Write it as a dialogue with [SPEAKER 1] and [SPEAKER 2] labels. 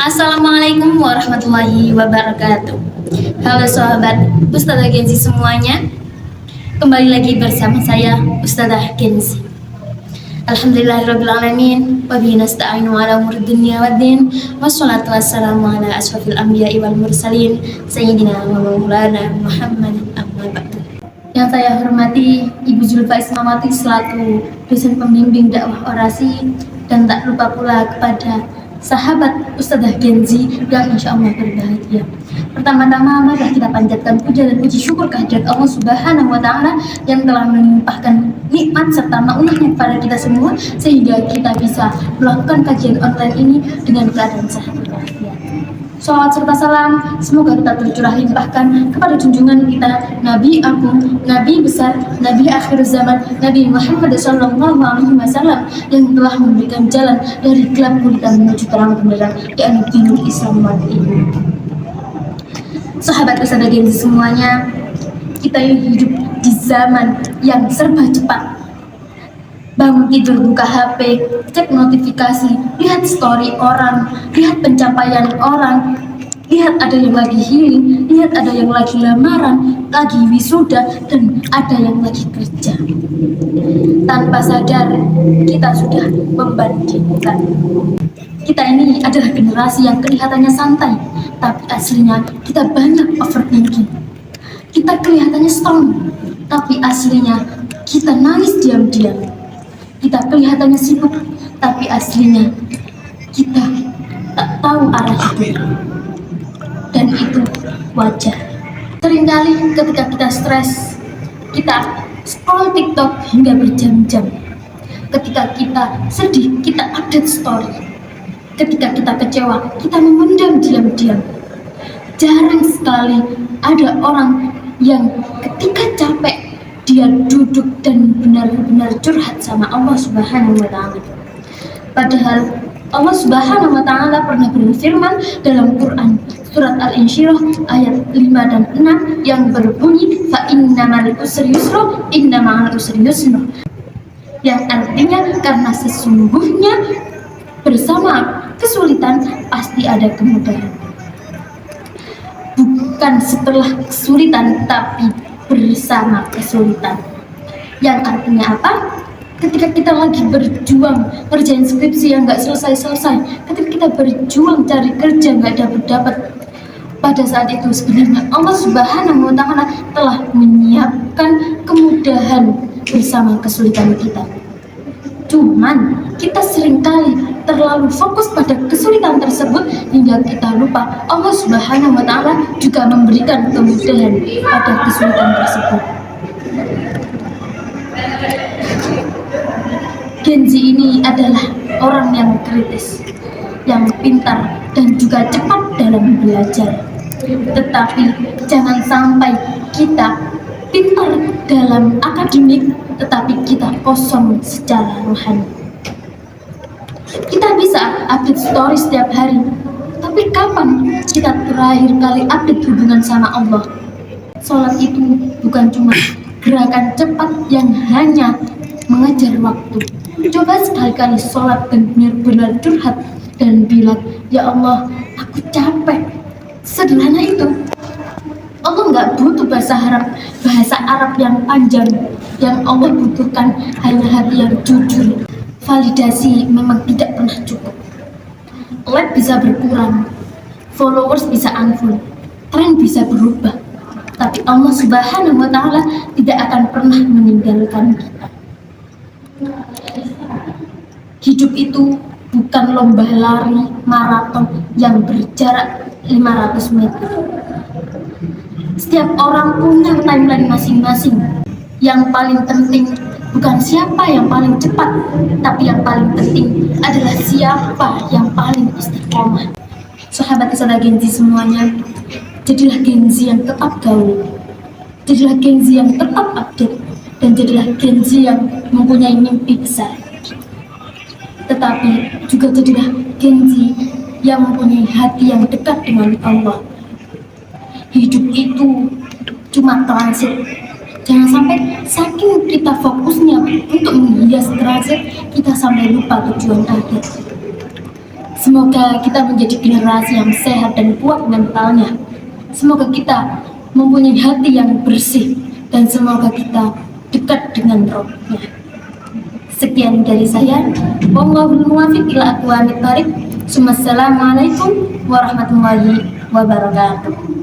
[SPEAKER 1] Assalamualaikum warahmatullahi wabarakatuh. Halo sahabat Ustadzah Genzi semuanya. Kembali lagi bersama saya Ustadzah Genzi. Alhamdulillahirrabbilalamin. Wabihi nasta'inu ala umuri dunya waddin. Wassalatu wassalamu ala ashrafil anbiya'i wal mursalin Sayyidina wa maulana Muhammadin amma ba'du. Yang saya hormati Ibu Zulfa Ismawati selaku dosen pembimbing dakwah orasi, dan tak lupa pula kepada sahabat Ustadzah Genzi yang insya Allah berbahagia. Pertama-tama mari kita panjatkan puja dan puji syukur kehadirat Allah Subhanahu wa Ta'ala yang telah melimpahkan nikmat serta maunahnya kepada kita semua sehingga kita bisa melakukan kajian online ini dengan keadaan sehat walafiat. Shalawat serta salam semoga kita tercurah limpahkan kepada junjungan kita Nabi Agung, Nabi besar, Nabi akhir zaman, Nabi Muhammad SAW yang telah memberikan jalan dari gelap gulita menuju terang benderang, yakni dinul Islam wal iman. Sahabat Ustadzah Genzi semuanya, kita yang hidup di zaman yang serba cepat. Bangun tidur buka HP, cek notifikasi, lihat story orang, lihat pencapaian orang, lihat ada yang lagi healing, lihat ada yang lagi lamaran, lagi wisuda, dan ada yang lagi kerja. Tanpa sadar, kita sudah membandingkan. Kita ini adalah generasi yang kelihatannya santai, tapi aslinya kita banyak overthinking. Kita kelihatannya strong, tapi aslinya kita nangis diam-diam. Kita kelihatannya sibuk, tapi aslinya kita tak tahu arah hidup. Dan itu wajar. Seringkali ketika kita stres, kita scroll TikTok hingga berjam-jam. Ketika kita sedih, kita update story. Ketika kita kecewa, kita memendam diam-diam. Jarang sekali ada orang yang ketika capek dia duduk dan benar-benar curhat sama Allah Subhanahu wa Ta'ala. Padahal Allah Subhanahu wa Ta'ala pernah berfirman dalam Quran surat Al-Insyirah ayat 5 dan 6 yang berbunyi fa innamal usri yusra inna ma'al usri yusra, yang artinya karena sesungguhnya bersama kesulitan pasti ada kemudahan. Bukan setelah kesulitan tapi bersama kesulitan. Yang artinya apa? Ketika kita lagi berjuang ngerjain skripsi yang gak selesai-selesai, ketika kita berjuang cari kerja gak dapat-dapat, pada saat itu sebenarnya Allah Subhanahu wa Ta'ala telah menyiapkan kemudahan bersama kesulitan kita. Cuman kita seringkali terlalu fokus pada kesulitan tersebut hingga kita lupa Allah Subhanahu wa Ta'ala juga memberikan kemudahan pada kesulitan tersebut. Genzi ini adalah orang yang kritis, yang pintar dan juga cepat dalam belajar. Tetapi jangan sampai kita pintar dalam akademik tetapi kita kosong secara rohani. Kita bisa update story setiap hari, tapi kapan kita terakhir kali update hubungan sama Allah? Sholat itu bukan cuma gerakan cepat yang hanya mengejar waktu. Coba sekali-kali sholat dan benar-benar curhat dan bilang, ya Allah, aku capek. Sederhana itu. Allah nggak butuh bahasa Arab yang panjang. Yang Allah butuhkan hanya hati yang jujur. Validasi memang tidak pernah cukup. Like bisa berkurang, followers bisa unfollow, tren bisa berubah, tapi Allah Subhanahu wa Ta'ala tidak akan pernah meninggalkan kita. Hidup itu bukan lomba lari maraton yang berjarak 500 meter. Setiap orang punya timeline masing-masing. Yang paling penting bukan siapa yang paling cepat, tapi yang paling penting adalah siapa yang paling istiqomah. Sahabat Ustadzah Genzi semuanya, jadilah Genzi yang tetap gaul, jadilah Genzi yang tetap update, dan jadilah Genzi yang mempunyai mimpi besar. Tetapi juga jadilah Genzi yang mempunyai hati yang dekat dengan Allah. Hidup itu cuma transit. Jangan sampai saking kita fokusnya untuk menghias transit, kita sampai lupa tujuan akhir. Semoga kita menjadi generasi yang sehat dan kuat mentalnya. Semoga kita mempunyai hati yang bersih, dan semoga kita dekat dengan rohnya. Sekian dari saya. Wallahul muwaffiq ila aqwamit thoriq. Assalamualaikum warahmatullahi wabarakatuh.